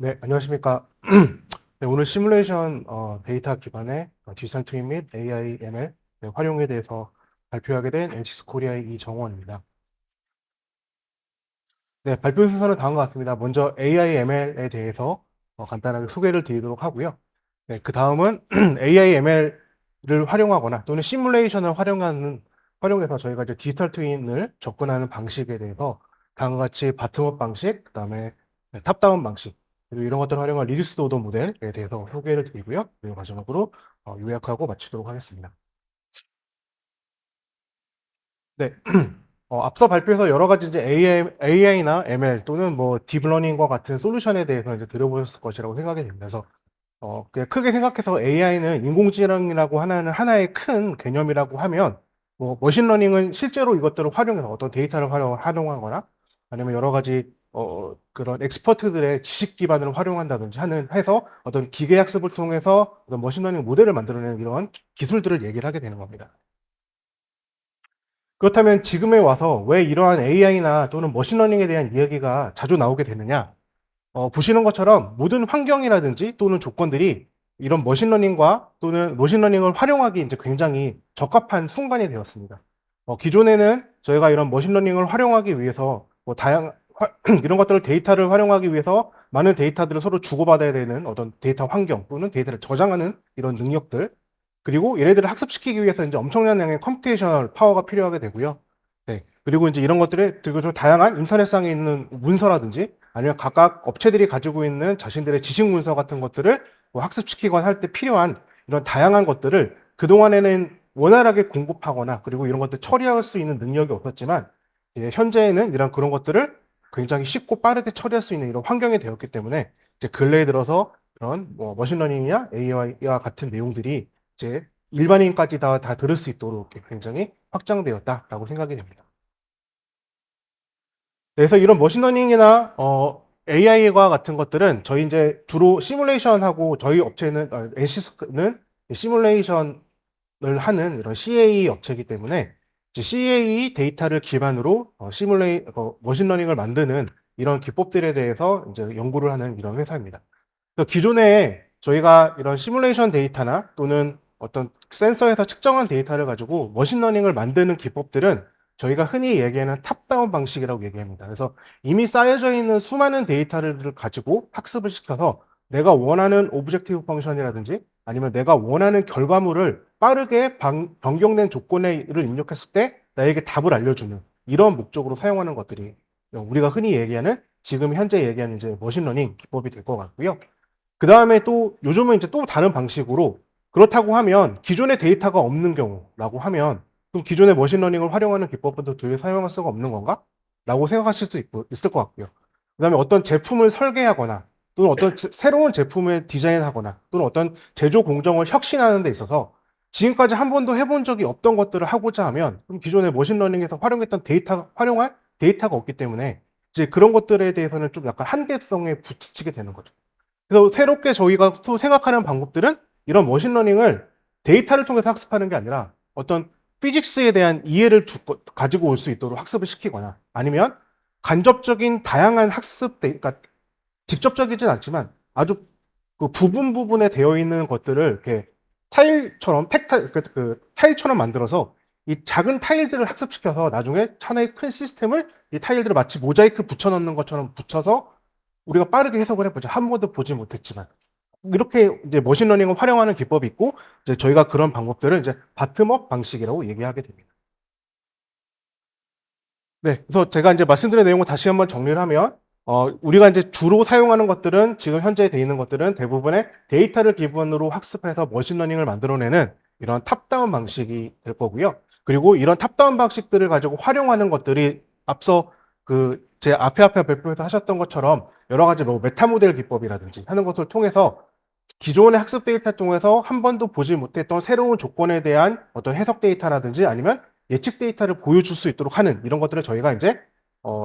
네, 안녕하십니까. 네, 오늘 시뮬레이션 데이터 기반의 디지털 트윈 및 AI, ML 활용에 대해서 발표하게 된 NC스 코리아의 이정원입니다. 네, 발표 순서는 다음과 같습니다. 먼저 AI, ML에 대해서 간단하게 소개를 드리도록 하고요. 네, 그 다음은 AI, ML을 활용하거나 또는 시뮬레이션을 활용해서 저희가 이제 디지털 트윈을 접근하는 방식에 대해서 다음과 같이 바텀업 방식, 그 다음에 탑다운 방식, 그리고 이런 것들을 활용한 리듀스드 오더 모델에 대해서 소개를 드리고요. 그리고 마지막으로 요약하고 마치도록 하겠습니다. 네. 앞서 발표에서 여러 가지 이제 AI나 ML 또는 뭐 딥러닝과 같은 솔루션에 대해서 이제 들어보셨을 것이라고 생각이 됩니다. 그래서 그냥 크게 생각해서 AI는 인공지능이라고 하는 하나의 큰 개념이라고 하면 뭐 머신러닝은 실제로 이것들을 활용해서 어떤 데이터를 활용하거나 아니면 여러 가지 그런 엑스퍼트들의 지식 기반을 활용한다든지 해서 어떤 기계 학습을 통해서 어떤 머신러닝 모델을 만들어내는 이런 기술들을 얘기를 하게 되는 겁니다. 그렇다면 지금에 와서 왜 이러한 AI나 또는 머신러닝에 대한 이야기가 자주 나오게 되느냐? 보시는 것처럼 모든 환경이라든지 또는 조건들이 이런 머신러닝과 또는 머신러닝을 활용하기 이제 굉장히 적합한 순간이 되었습니다. 기존에는 저희가 이런 머신러닝을 활용하기 위해서 뭐 이런 것들을 데이터를 활용하기 위해서 많은 데이터들을 서로 주고받아야 되는 어떤 데이터 환경 또는 데이터를 저장하는 이런 능력들 그리고 얘네들을 학습시키기 위해서 이제 엄청난 양의 컴퓨테이셔널 파워가 필요하게 되고요. 네. 그리고 이제 이런 것들을 그리고 좀 다양한 인터넷상에 있는 문서라든지 아니면 각각 업체들이 가지고 있는 자신들의 지식 문서 같은 것들을 뭐 학습시키거나 할 때 필요한 이런 다양한 것들을 그동안에는 원활하게 공급하거나 그리고 이런 것들 처리할 수 있는 능력이 없었지만 현재에는 이런 그런 것들을 굉장히 쉽고 빠르게 처리할 수 있는 이런 환경이 되었기 때문에 이제 근래에 들어서 그런 뭐 머신러닝이나 AI와 같은 내용들이 이제 일반인까지 다 들을 수 있도록 굉장히 확장되었다라고 생각이 됩니다. 그래서 이런 머신러닝이나 AI와 같은 것들은 저희 이제 주로 시뮬레이션하고 저희 업체는 NCS는 시뮬레이션을 하는 이런 CA 업체이기 때문에 이제 CA 데이터를 기반으로 머신러닝을 만드는 이런 기법들에 대해서 이제 연구를 하는 이런 회사입니다. 그래서 기존에 저희가 이런 시뮬레이션 데이터나 또는 어떤 센서에서 측정한 데이터를 가지고 머신러닝을 만드는 기법들은 저희가 흔히 얘기하는 탑다운 방식이라고 얘기합니다. 그래서 이미 쌓여져 있는 수많은 데이터를 가지고 학습을 시켜서 내가 원하는 오브젝티브 펑션이라든지 아니면 내가 원하는 결과물을 빠르게 변경된 조건을 입력했을 때 나에게 답을 알려주는 이런 목적으로 사용하는 것들이 우리가 흔히 얘기하는 지금 현재 얘기하는 이제 머신러닝 기법이 될 것 같고요. 그 다음에 또 요즘은 이제 또 다른 방식으로 그렇다고 하면 기존의 데이터가 없는 경우라고 하면 그럼 기존의 머신러닝을 활용하는 기법부터 도저히 사용할 수가 없는 건가? 라고 생각하실 수 있을 것 같고요. 그 다음에 어떤 제품을 설계하거나 또는 어떤 새로운 제품을 디자인하거나 또는 어떤 제조 공정을 혁신하는 데 있어서 지금까지 한 번도 해본 적이 없던 것들을 하고자 하면 그럼 기존의 머신러닝에서 활용했던 활용할 데이터가 없기 때문에 이제 그런 것들에 대해서는 좀 약간 한계성에 부딪히게 되는 거죠. 그래서 새롭게 저희가 또 생각하는 방법들은 이런 머신러닝을 데이터를 통해서 학습하는 게 아니라 어떤 피직스에 대한 이해를 가지고 올 수 있도록 학습을 시키거나 아니면 간접적인 다양한 그러니까 직접적이진 않지만 아주 그 부분 부분에 되어 있는 것들을 이렇게 타일처럼 만들어서 이 작은 타일들을 학습시켜서 나중에 하나의 큰 시스템을 이 타일들을 마치 모자이크 붙여넣는 것처럼 붙여서 우리가 빠르게 해석을 해보자. 한 번도 보지 못했지만. 이렇게 이제 머신러닝을 활용하는 기법이 있고, 이제 저희가 그런 방법들을 이제 바텀업 방식이라고 얘기하게 됩니다. 네. 그래서 제가 이제 말씀드린 내용을 다시 한번 정리를 하면, 우리가 이제 주로 사용하는 것들은 지금 현재 되어 있는 것들은 대부분의 데이터를 기반으로 학습해서 머신러닝을 만들어내는 이런 탑다운 방식이 될 거고요. 그리고 이런 탑다운 방식들을 가지고 활용하는 것들이 앞서 그 제 앞에 발표에서 하셨던 것처럼 여러 가지 뭐 메타모델 기법이라든지 하는 것을 통해서 기존의 학습 데이터 통해서 한 번도 보지 못했던 새로운 조건에 대한 어떤 해석 데이터라든지 아니면 예측 데이터를 보여줄 수 있도록 하는 이런 것들을 저희가 이제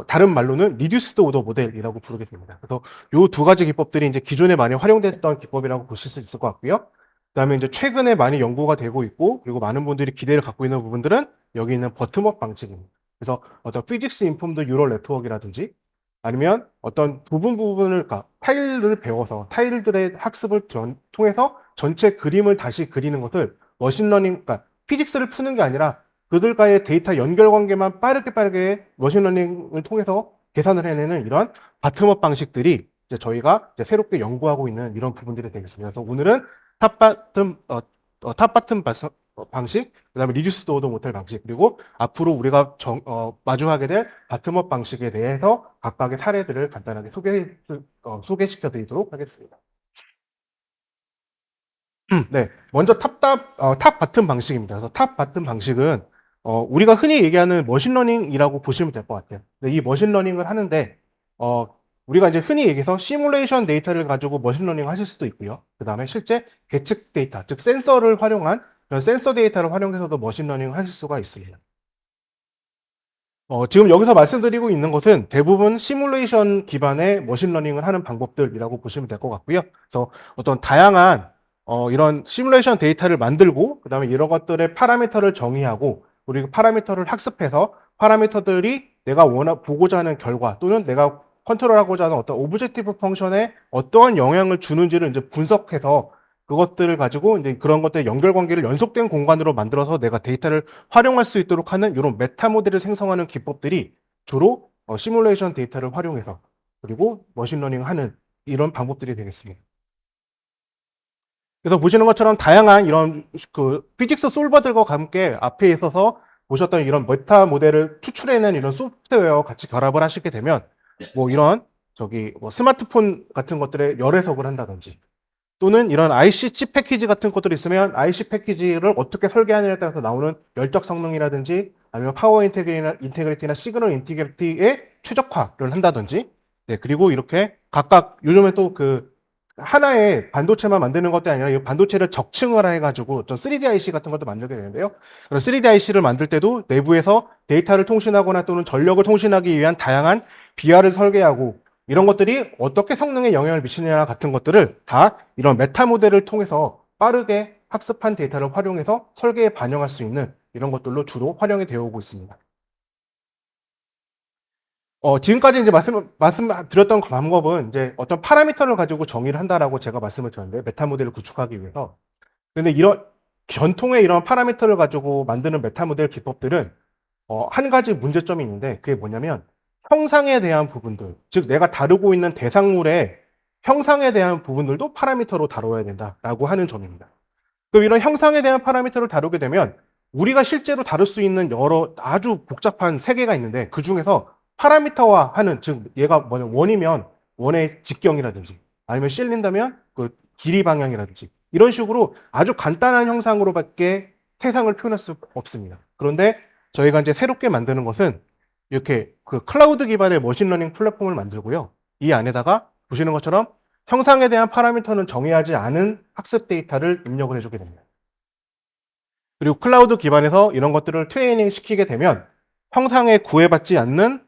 다른 말로는 리듀스드 오더 모델이라고 부르겠습니다. 그래서 이 두 가지 기법들이 이제 기존에 많이 활용됐던 기법이라고 보실 수 있을 것 같고요. 그다음에 이제 최근에 많이 연구가 되고 있고 그리고 많은 분들이 기대를 갖고 있는 부분들은 여기 있는 버텀업 방식입니다. 그래서 어떤 피직스 인폼드 뉴럴 네트워크라든지 아니면 어떤 부분을, 그러니까 타일을 배워서 타일들의 학습을 통해서 전체 그림을 다시 그리는 것을 머신러닝, 그러니까 피직스를 푸는 게 아니라 그들과의 데이터 연결관계만 빠르게 머신러닝을 통해서 계산을 해내는 이런 바텀업 방식들이 이제 저희가 이제 새롭게 연구하고 있는 이런 부분들이 되겠습니다. 그래서 오늘은 탑바텀 방식, 그다음에 리듀스도 모텔 방식, 그리고 앞으로 우리가 마주하게 될 바텀업 방식에 대해서 각각의 사례들을 간단하게 소개시켜 드리도록 하겠습니다. 네, 먼저 탑 바텀 방식입니다. 그래서 탑 바텀 방식은 우리가 흔히 얘기하는 머신러닝이라고 보시면 될 것 같아요. 이 머신러닝을 하는데 어, 우리가 이제 흔히 얘기해서 시뮬레이션 데이터를 가지고 머신러닝 하실 수도 있고요. 그 다음에 실제 계측 데이터, 즉 센서를 활용한 그런 센서 데이터를 활용해서도 머신러닝을 하실 수가 있습니다. 지금 여기서 말씀드리고 있는 것은 대부분 시뮬레이션 기반의 머신러닝을 하는 방법들이라고 보시면 될 것 같고요. 그래서 어떤 다양한 이런 시뮬레이션 데이터를 만들고 그다음에 이런 것들의 파라미터를 정의하고 그리고 파라미터를 학습해서 파라미터들이 내가 보고자 하는 결과 또는 내가 컨트롤하고자 하는 어떤 오브젝티브 펑션에 어떠한 영향을 주는지를 이제 분석해서 그것들을 가지고 이제 그런 것들의 연결관계를 연속된 공간으로 만들어서 내가 데이터를 활용할 수 있도록 하는 이런 메타 모델을 생성하는 기법들이 주로 시뮬레이션 데이터를 활용해서 그리고 머신러닝을 하는 이런 방법들이 되겠습니다. 그래서 보시는 것처럼 다양한 이런 그 피직스 솔버들과 함께 앞에 있어서 보셨던 이런 메타 모델을 추출해낸 이런 소프트웨어와 같이 결합을 하시게 되면 뭐 이런 뭐 스마트폰 같은 것들에 열 해석을 한다든지 또는 이런 IC 칩 패키지 같은 것들이 있으면 IC 패키지를 어떻게 설계하느냐에 따라서 나오는 열적 성능이라든지 아니면 파워 인테그리티나 시그널 인테그리티의 최적화를 한다든지 네, 그리고 이렇게 각각 요즘에 또 그 하나의 반도체만 만드는 것도 아니라 이 반도체를 적층을 해가지고 어떤 3D IC 같은 것도 만들게 되는데요. 그런 3D IC를 만들 때도 내부에서 데이터를 통신하거나 또는 전력을 통신하기 위한 다양한 비화를 설계하고 이런 것들이 어떻게 성능에 영향을 미치느냐 같은 것들을 다 이런 메타 모델을 통해서 빠르게 학습한 데이터를 활용해서 설계에 반영할 수 있는 이런 것들로 주로 활용이 되어 오고 있습니다. 지금까지 이제 말씀드렸던 방법은 이제 어떤 파라미터를 가지고 정의를 한다라고 제가 말씀을 드렸는데 메타 모델을 구축하기 위해서. 근데 이런 전통의 이런 파라미터를 가지고 만드는 메타 모델 기법들은 한 가지 문제점이 있는데 그게 뭐냐면 형상에 대한 부분들, 즉 내가 다루고 있는 대상물의 형상에 대한 부분들도 파라미터로 다뤄야 된다라고 하는 점입니다. 그럼 이런 형상에 대한 파라미터를 다루게 되면 우리가 실제로 다룰 수 있는 여러 아주 복잡한 세계가 있는데 그 중에서 파라미터화하는, 즉 얘가 뭐냐 원이면 원의 직경이라든지 아니면 실린다면 그 길이 방향이라든지 이런 식으로 아주 간단한 형상으로밖에 세상을 표현할 수 없습니다. 그런데 저희가 이제 새롭게 만드는 것은 이렇게 그 클라우드 기반의 머신러닝 플랫폼을 만들고요. 이 안에다가 보시는 것처럼 형상에 대한 파라미터는 정의하지 않은 학습 데이터를 입력을 해주게 됩니다. 그리고 클라우드 기반에서 이런 것들을 트레이닝 시키게 되면 형상에 구애받지 않는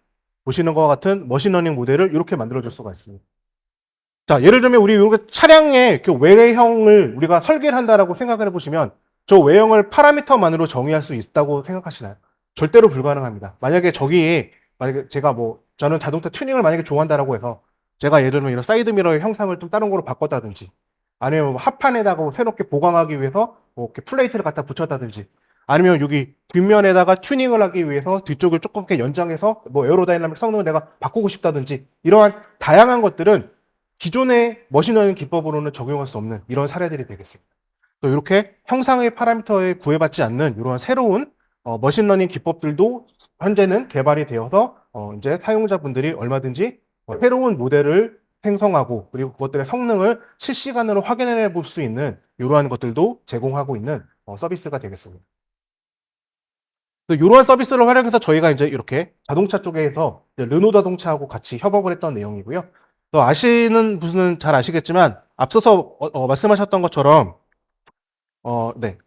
보시는 것과 같은 머신러닝 모델을 이렇게 만들어줄 수가 있습니다. 자, 예를 들면 우리 이렇게 차량의 그 외형을 우리가 설계를 한다라고 생각을 해보시면 저 외형을 파라미터만으로 정의할 수 있다고 생각하시나요? 절대로 불가능합니다. 만약에 제가 저는 자동차 튜닝을 만약에 좋아한다라고 해서 제가 예를 들면 이런 사이드미러의 형상을 좀 다른 거로 바꿨다든지 아니면 하판에다가 새롭게 보강하기 위해서 이렇게 플레이트를 갖다 붙였다든지 아니면 여기 뒷면에다가 튜닝을 하기 위해서 뒤쪽을 조금 이렇게 연장해서 에어로다이나믹 성능을 내가 바꾸고 싶다든지 이러한 다양한 것들은 기존의 머신러닝 기법으로는 적용할 수 없는 이런 사례들이 되겠습니다. 또 이렇게 형상의 파라미터에 구애받지 않는 이러한 새로운 머신러닝 기법들도 현재는 개발이 되어서 이제 사용자분들이 얼마든지 새로운 모델을 생성하고 그리고 그것들의 성능을 실시간으로 확인해 볼 수 있는 이러한 것들도 제공하고 있는 서비스가 되겠습니다. 이러한 서비스를 활용해서 저희가 이제 이렇게 자동차 쪽에서 르노 자동차하고 같이 협업을 했던 내용이고요. 또 아시는 분은 잘 아시겠지만 앞서서 말씀하셨던 것처럼 네.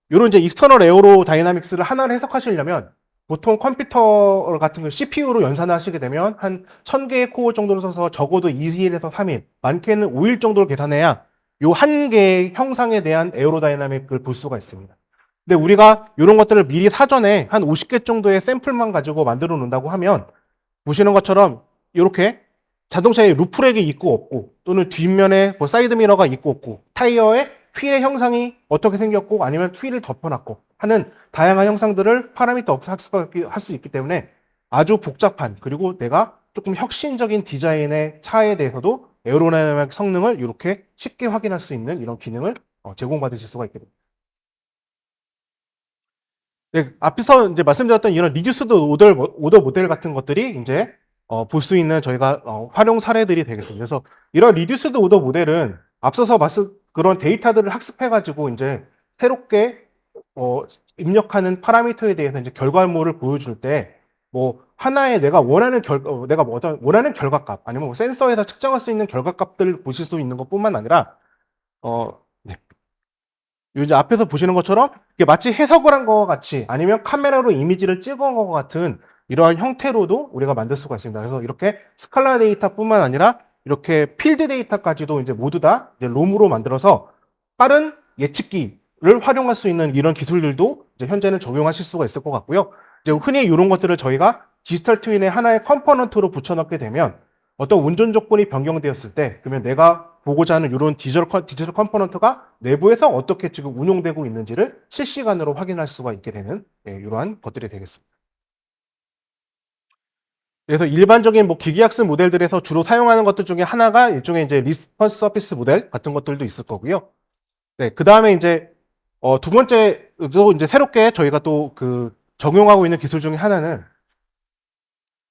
이런 이제 익스터널 에어로 다이나믹스를 하나를 해석하시려면 보통 컴퓨터 같은 거 CPU로 연산을 하시게 되면 한 1000개의 코어 정도를 써서 적어도 2일에서 3일, 많게는 5일 정도를 계산해야 요 한 개의 형상에 대한 에어로다이나믹을 볼 수가 있습니다. 근데 우리가 이런 것들을 미리 사전에 한 50개 정도의 샘플만 가지고 만들어 놓는다고 하면 보시는 것처럼 이렇게 자동차에 루프렉이 있고 없고 또는 뒷면에 뭐 사이드 미러가 있고 없고 타이어에 휠의 형상이 어떻게 생겼고 아니면 휠을 덮어놨고 하는 다양한 형상들을 파라미터 학습할 수 있기 때문에 아주 복잡한 그리고 내가 조금 혁신적인 디자인의 차에 대해서도 에어로다이나믹 성능을 이렇게 쉽게 확인할 수 있는 이런 기능을 제공받으실 수가 있게 됩니다. 네, 앞에서 이제 말씀드렸던 이런 리듀스드 오더 모델 같은 것들이 이제 볼 수 있는 저희가 활용 사례들이 되겠습니다. 그래서 이런 리듀스드 오더 모델은 앞서서 그런 데이터들을 학습해가지고 이제 새롭게 입력하는 파라미터에 대해서 이제 결과물을 보여줄 때 뭐 하나의 내가 원하는 원하는 결과값 아니면 뭐 센서에서 측정할 수 있는 결과값들을 보실 수 있는 것뿐만 아니라 네. 이제 앞에서 보시는 것처럼 이게 마치 해석을 한 것과 같이 아니면 카메라로 이미지를 찍은 것과 같은 이러한 형태로도 우리가 만들 수가 있습니다. 그래서 이렇게 스칼라 데이터뿐만 아니라 이렇게 필드 데이터까지도 이제 모두 다 이제 롬으로 만들어서 빠른 예측기를 활용할 수 있는 이런 기술들도 이제 현재는 적용하실 수가 있을 것 같고요. 이제 흔히 이런 것들을 저희가 디지털 트윈의 하나의 컴포넌트로 붙여넣게 되면 어떤 운전 조건이 변경되었을 때 그러면 내가 보고자 하는 이런 디지털 컴포넌트가 내부에서 어떻게 지금 운용되고 있는지를 실시간으로 확인할 수가 있게 되는 이러한 것들이 되겠습니다. 그래서 일반적인 뭐 기계학습 모델들에서 주로 사용하는 것들 중에 하나가 일종의 이제 리스폰스 서피스 모델 같은 것들도 있을 거고요. 네, 그 다음에 이제 두 번째도 이제 새롭게 저희가 또 그 적용하고 있는 기술 중에 하나는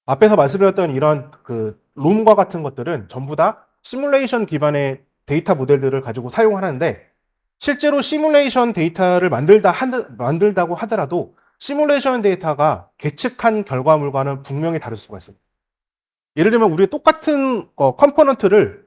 앞에서 말씀드렸던 이런 그 롬과 같은 것들은 전부 다 시뮬레이션 기반의 데이터 모델들을 가지고 사용하는데 실제로 시뮬레이션 데이터를 만들다고 하더라도 시뮬레이션 데이터가 계측한 결과물과는 분명히 다를 수가 있습니다. 예를 들면 우리 똑같은 컴포넌트를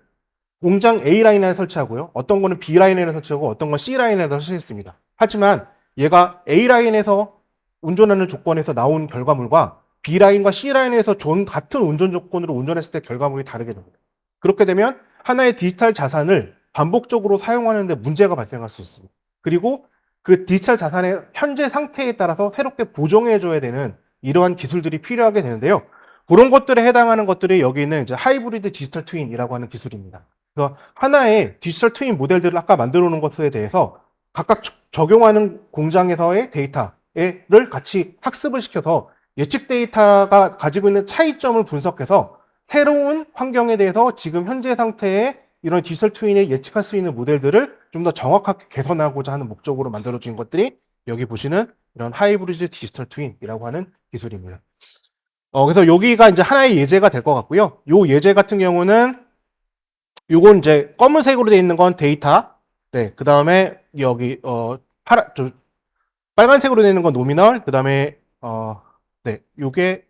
공장 A 라인에 설치하고요. 어떤 거는 B 라인에 설치하고 어떤 건 C 라인에 설치했습니다. 하지만 얘가 A 라인에서 운전하는 조건에서 나온 결과물과 B 라인과 C 라인에서 같은 운전 조건으로 운전했을 때 결과물이 다르게 됩니다. 그렇게 되면 하나의 디지털 자산을 반복적으로 사용하는데 문제가 발생할 수 있습니다. 그리고 그 디지털 자산의 현재 상태에 따라서 새롭게 보정해줘야 되는 이러한 기술들이 필요하게 되는데요. 그런 것들에 해당하는 것들이 여기 있는 이제 하이브리드 디지털 트윈이라고 하는 기술입니다. 그래서 하나의 디지털 트윈 모델들을 아까 만들어 놓은 것에 대해서 각각 적용하는 공장에서의 데이터를 같이 학습을 시켜서 예측 데이터가 가지고 있는 차이점을 분석해서 새로운 환경에 대해서 지금 현재 상태의 이런 디지털 트윈에 예측할 수 있는 모델들을 좀 더 정확하게 개선하고자 하는 목적으로 만들어진 것들이 여기 보시는 이런 하이브리드 디지털 트윈이라고 하는 기술입니다. 그래서 여기가 이제 하나의 예제가 될 것 같고요. 요 예제 같은 경우는 요건 이제 검은색으로 되어 있는 건 데이터. 네, 그 다음에 여기 빨간색으로 되어 있는 건 노미널. 그 다음에 네, 요게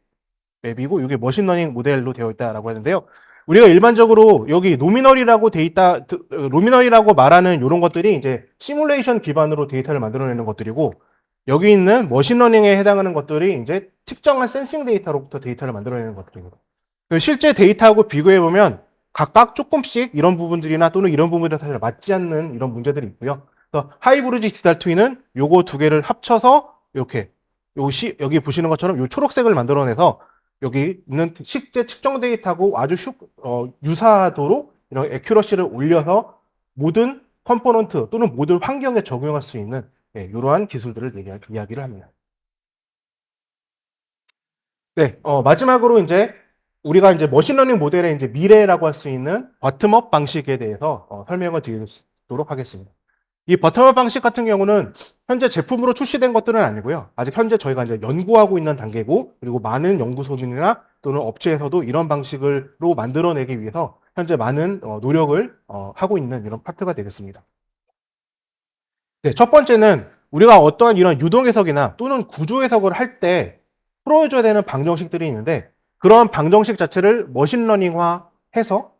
맵이고 요게 머신러닝 모델로 되어 있다라고 하는데요. 우리가 일반적으로 여기 노미널이라고 노미널이라고 말하는 이런 것들이 이제 시뮬레이션 기반으로 데이터를 만들어내는 것들이고 여기 있는 머신러닝에 해당하는 것들이 이제 특정한 센싱 데이터로부터 데이터를 만들어내는 것들입니다. 실제 데이터하고 비교해 보면 각각 조금씩 이런 부분들이나 또는 이런 부분들이 사실 맞지 않는 이런 문제들이 있고요. 그래서 하이브리드 디지털 트윈은 요거 두 개를 합쳐서 이렇게 여기 보시는 것처럼 요 초록색을 만들어내서 여기 있는 실제 측정 데이터하고 아주 유사하도록 이런 애큐러시를 올려서 모든 컴포넌트 또는 모든 환경에 적용할 수 있는 이러한 기술들을 이야기를 합니다. 네, 마지막으로 이제 우리가 이제 머신러닝 모델의 이제 미래라고 할 수 있는 버텀업 방식에 대해서 설명을 드리도록 하겠습니다. 이 버텀업 방식 같은 경우는 현재 제품으로 출시된 것들은 아니고요. 아직 현재 저희가 이제 연구하고 있는 단계고, 그리고 많은 연구소들이나 또는 업체에서도 이런 방식으로 만들어내기 위해서 현재 많은 노력을 하고 있는 이런 파트가 되겠습니다. 네, 첫 번째는 우리가 어떠한 이런 유동 해석이나 또는 구조 해석을 할 때 풀어줘야 되는 방정식들이 있는데 그런 방정식 자체를 머신러닝화해서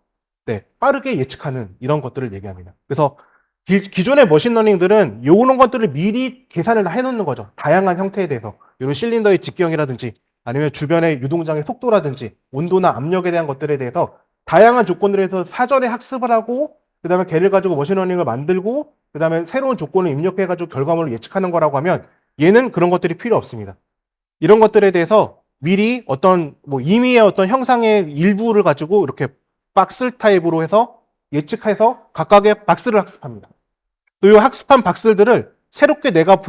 빠르게 예측하는 이런 것들을 얘기합니다. 그래서 기존의 머신러닝들은 이런 것들을 미리 계산을 다 해놓는 거죠. 다양한 형태에 대해서 이런 실린더의 직경이라든지 아니면 주변의 유동장의 속도라든지 온도나 압력에 대한 것들에 대해서 다양한 조건들에서 사전에 학습을 하고 그 다음에 걔를 가지고 머신러닝을 만들고 그 다음에 새로운 조건을 입력해가지고 결과물을 예측하는 거라고 하면 얘는 그런 것들이 필요 없습니다. 이런 것들에 대해서 미리 어떤 뭐 임의의 어떤 형상의 일부를 가지고 이렇게 박스 타입으로 해서 예측해서 각각의 박스를 학습합니다. 또 이 학습한 박스들을 새롭게 내가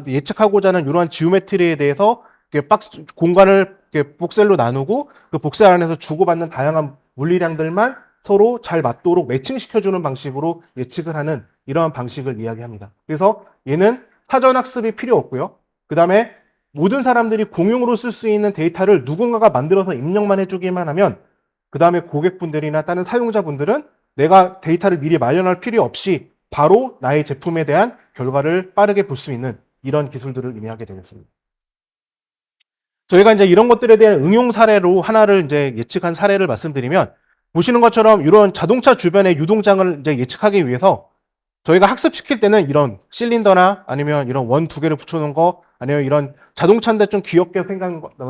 예측하고자 하는 이러한 지오메트리에 대해서 박스 공간을 복셀로 나누고 그 복셀 안에서 주고받는 다양한 물리량들만 서로 잘 맞도록 매칭시켜주는 방식으로 예측을 하는 이러한 방식을 이야기합니다. 그래서 얘는 사전 학습이 필요 없고요. 그 다음에 모든 사람들이 공용으로 쓸 수 있는 데이터를 누군가가 만들어서 입력만 해주기만 하면 그 다음에 고객분들이나 다른 사용자분들은 내가 데이터를 미리 마련할 필요 없이 바로 나의 제품에 대한 결과를 빠르게 볼 수 있는 이런 기술들을 의미하게 되겠습니다. 저희가 이제 이런 것들에 대한 응용 사례로 하나를 이제 예측한 사례를 말씀드리면 보시는 것처럼 이런 자동차 주변의 유동장을 이제 예측하기 위해서 저희가 학습시킬 때는 이런 실린더나 아니면 이런 원 두 개를 붙여놓은 거 아니면 이런 자동차인데 좀 귀엽게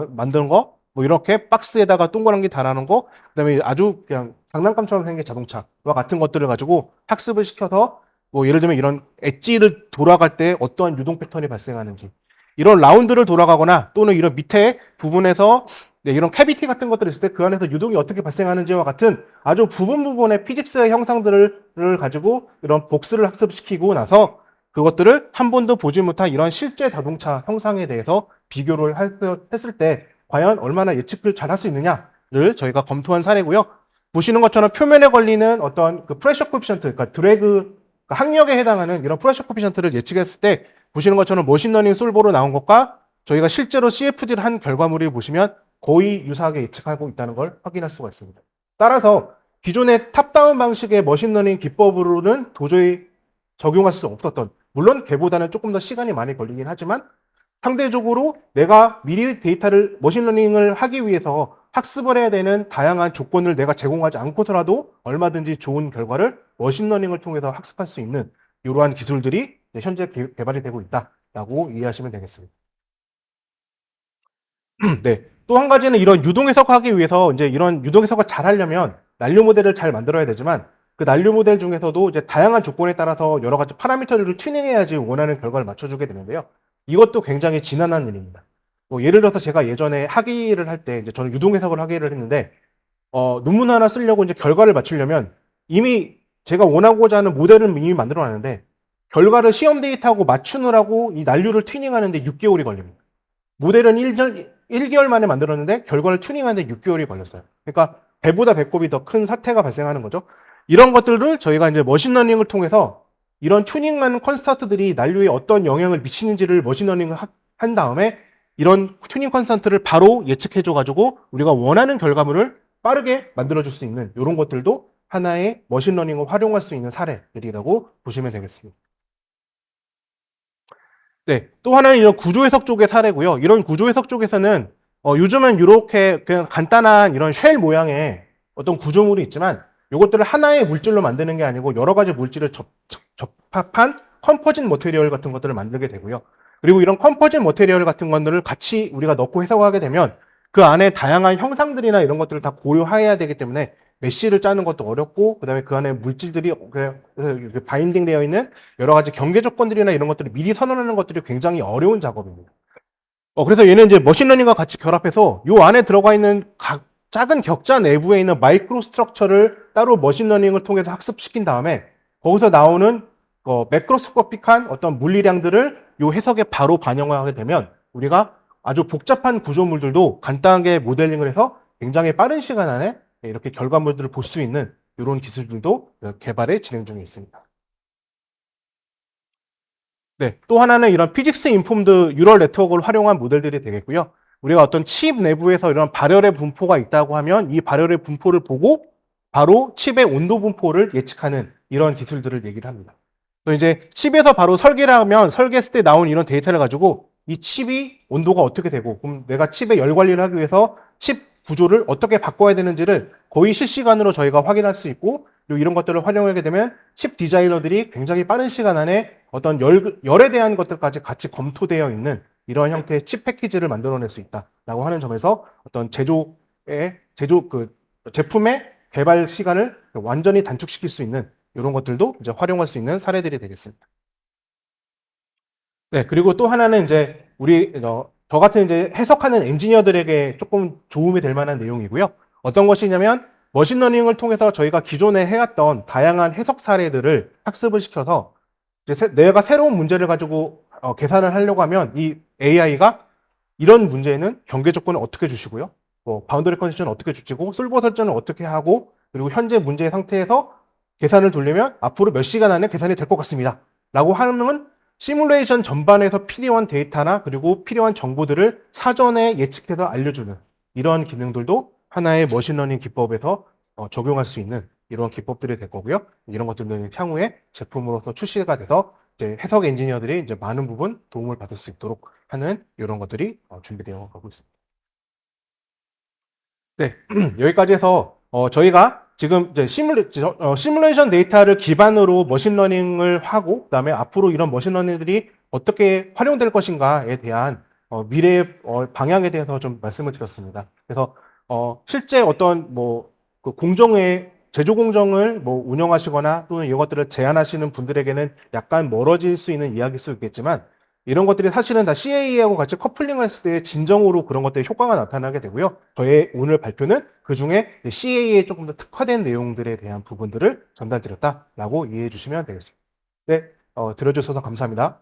만드는 거 뭐 이렇게 박스에다가 동그랗게 달아놓은 거 그다음에 아주 그냥 장난감처럼 생긴 자동차와 같은 것들을 가지고 학습을 시켜서 뭐 예를 들면 이런 엣지를 돌아갈 때 어떠한 유동 패턴이 발생하는지 이런 라운드를 돌아가거나 또는 이런 밑에 부분에서 이런 캐비티 같은 것들이 있을 때 그 안에서 유동이 어떻게 발생하는지와 같은 아주 부분의 피직스의 형상들을 가지고 이런 복스를 학습시키고 나서 그것들을 한 번도 보지 못한 이런 실제 자동차 형상에 대해서 비교를 했을 때 과연 얼마나 예측을 잘 할 수 있느냐를 저희가 검토한 사례고요. 보시는 것처럼 표면에 걸리는 어떤 그 프레셔 코피션트, 그러니까 드래그, 항력에 해당하는 이런 프레셔 코피션트를 예측했을 때 보시는 것처럼 머신러닝 솔버로 나온 것과 저희가 실제로 CFD를 한 결과물을 보시면 거의 유사하게 예측하고 있다는 걸 확인할 수가 있습니다. 따라서 기존의 탑다운 방식의 머신러닝 기법으로는 도저히 적용할 수 없었던, 물론 걔보다는 조금 더 시간이 많이 걸리긴 하지만 상대적으로 내가 미리 데이터를 머신러닝을 하기 위해서 학습을 해야 되는 다양한 조건을 내가 제공하지 않고서라도 얼마든지 좋은 결과를 머신러닝을 통해서 학습할 수 있는 이러한 기술들이 현재 개발이 되고 있다라고 이해하시면 되겠습니다. 네. 또 한 가지는 이런 유동 해석하기 위해서 이제 이런 유동 해석을 잘 하려면 난류 모델을 잘 만들어야 되지만 그 난류 모델 중에서도 이제 다양한 조건에 따라서 여러 가지 파라미터를 튜닝해야지 원하는 결과를 맞춰주게 되는데요. 이것도 굉장히 지난한 일입니다. 뭐 예를 들어서 제가 예전에 학위를 할 때 이제 저는 유동 해석을 학위를 했는데 논문 하나 쓰려고 이제 결과를 맞추려면 이미 제가 원하고자 하는 모델을 이미 만들어 놨는데 결과를 시험 데이터하고 맞추느라고 이 난류를 튜닝하는데 6개월이 걸립니다. 모델은 1개월 만에 만들었는데 결과를 튜닝하는데 6개월이 걸렸어요. 그러니까 배보다 배꼽이 더 큰 사태가 발생하는 거죠. 이런 것들을 저희가 이제 머신러닝을 통해서 이런 튜닝한 컨스턴트들이 난류에 어떤 영향을 미치는지를 머신러닝을 한 다음에 이런 튜닝 컨스턴트를 바로 예측해줘가지고 우리가 원하는 결과물을 빠르게 만들어줄 수 있는 이런 것들도 하나의 머신러닝을 활용할 수 있는 사례들이라고 보시면 되겠습니다. 네, 또 하나는 이런 구조해석 쪽의 사례고요. 이런 구조해석 쪽에서는 요즘은 이렇게 그냥 간단한 이런 쉘 모양의 어떤 구조물이 있지만 이것들을 하나의 물질로 만드는 게 아니고 여러 가지 물질을 접합한 컴포짓 머테리얼 같은 것들을 만들게 되고요. 그리고 이런 컴포짓 머테리얼 같은 것들을 같이 우리가 넣고 해석하게 되면 그 안에 다양한 형상들이나 이런 것들을 다 고려해야 되기 때문에 메쉬를 짜는 것도 어렵고 그다음에 그 안에 물질들이 바인딩 되어 있는 여러 가지 경계 조건들이나 이런 것들을 미리 선언하는 것들이 굉장히 어려운 작업입니다. 그래서 얘는 이제 머신러닝과 같이 결합해서 요 안에 들어가 있는 각 작은 격자 내부에 있는 마이크로 스트럭처를 따로 머신러닝을 통해서 학습시킨 다음에 거기서 나오는 매크로스코픽한 어떤 물리량들을 요 해석에 바로 반영하게 되면 우리가 아주 복잡한 구조물들도 간단하게 모델링을 해서 굉장히 빠른 시간 안에 이렇게 결과물들을 볼 수 있는 이런 기술들도 개발에 진행 중에 있습니다. 네, 또 하나는 이런 피직스 인폼드 뉴럴 네트워크를 활용한 모델들이 되겠고요. 우리가 어떤 칩 내부에서 이런 발열의 분포가 있다고 하면 이 발열의 분포를 보고 바로 칩의 온도 분포를 예측하는 이런 기술들을 얘기를 합니다. 또 이제 칩에서 바로 설계를 하면 설계했을 때 나온 이런 데이터를 가지고 이 칩이 온도가 어떻게 되고 그럼 내가 칩의 열 관리를 하기 위해서 칩 구조를 어떻게 바꿔야 되는지를 거의 실시간으로 저희가 확인할 수 있고 그리고 이런 것들을 활용하게 되면 칩 디자이너들이 굉장히 빠른 시간 안에 어떤 열에 대한 것들까지 같이 검토되어 있는 이런 형태의 칩 패키지를 만들어낼 수 있다라고 하는 점에서 어떤 제품의 개발 시간을 완전히 단축시킬 수 있는 이런 것들도 이제 활용할 수 있는 사례들이 되겠습니다. 네, 그리고 또 하나는 이제 저 같은 이제 해석하는 엔지니어들에게 조금 도움이 될 만한 내용이고요. 어떤 것이냐면 머신러닝을 통해서 저희가 기존에 해왔던 다양한 해석 사례들을 학습을 시켜서 이제 내가 새로운 문제를 가지고 계산을 하려고 하면 이 AI가 이런 문제는 경계 조건을 어떻게 주시고요. 뭐 바운더리 컨디션을 어떻게 주시고 솔버 설정을 어떻게 하고 그리고 현재 문제의 상태에서 계산을 돌리면 앞으로 몇 시간 안에 계산이 될 것 같습니다. 라고 하는 시뮬레이션 전반에서 필요한 데이터나 그리고 필요한 정보들을 사전에 예측해서 알려주는 이런 기능들도 하나의 머신러닝 기법에서 적용할 수 있는 이런 기법들이 될 거고요. 이런 것들은 향후에 제품으로서 출시가 돼서 이제 해석 엔지니어들이 이제 많은 부분 도움을 받을 수 있도록 하는 이런 것들이 준비되어 가고 있습니다. 네, 여기까지 해서 저희가 지금 이제 시뮬레이션 데이터를 기반으로 머신러닝을 하고 그다음에 앞으로 이런 머신러닝들이 어떻게 활용될 것인가에 대한 미래의 방향에 대해서 좀 말씀을 드렸습니다. 그래서 실제 어떤 그 공정의 제조 공정을 운영하시거나 또는 이런 것들을 제안하시는 분들에게는 약간 멀어질 수 있는 이야기일 수 있겠지만 이런 것들이 사실은 다 CA하고 같이 커플링을 했을 때 진정으로 그런 것들의 효과가 나타나게 되고요. 저의 오늘 발표는 그 중에 CA에 조금 더 특화된 내용들에 대한 부분들을 전달드렸다라고 이해해 주시면 되겠습니다. 네, 들어주셔서 감사합니다.